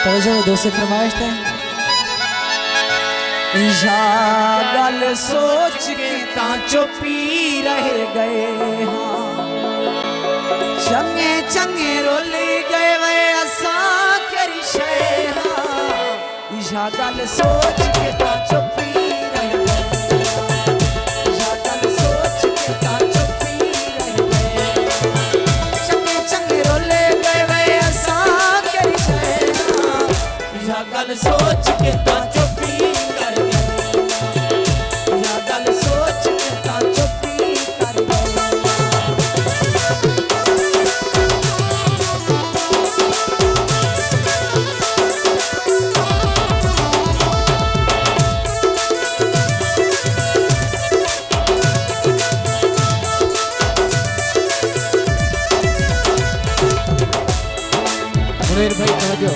तवज्जो दोस्त फरमाइश है। या गल सोच के ता चुपी रह गए हाँ, चंगे चंगे रोल गए वे असा करी शे हाँ। या गल सोच के ता चुपी रह गए, या गल सोच के ता चुपी रह गए, चंगे चंगे रोल गए वे असा करी शे हाँ। या गल सोच के ता चुपी कर गए, या गल सोच के ता चुपी कर गए। मुनीर भाई तवज्जो।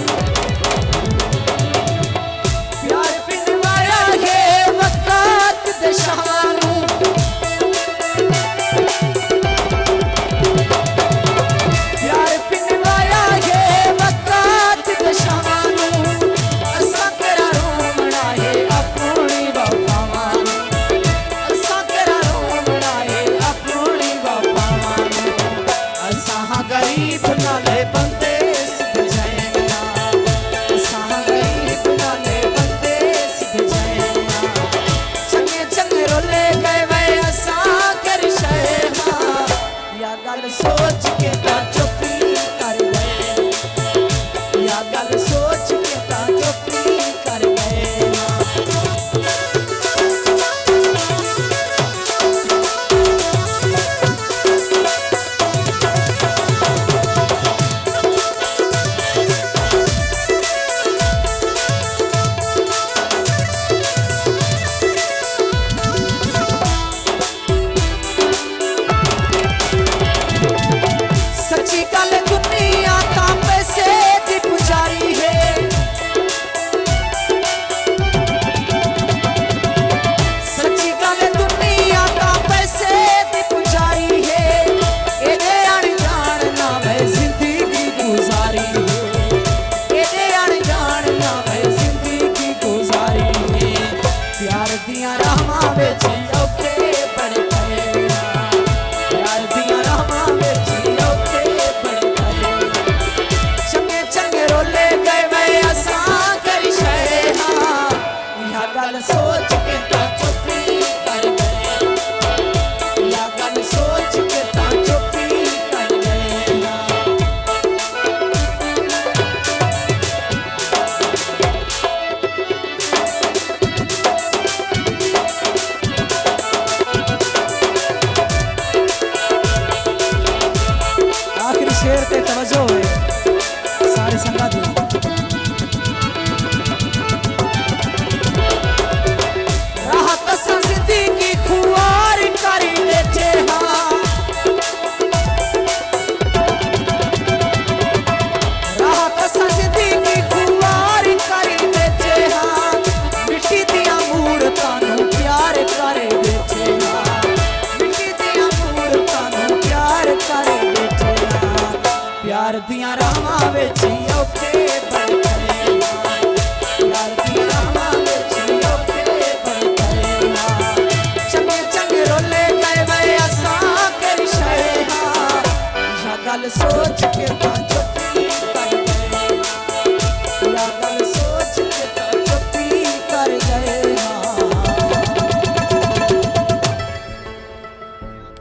प्यार पिनवाया है वक़्त दशानू, प्यार पिनवाया है वक़्त दशानू, असा तेरा रोमड़ा है अपनी वफावान, असा तेरा रोमड़ा है अपनी वफावान। असा गरीब नाले बंदे सोच के ता चुपी कर गए, या गल सोच के ता चुपी कर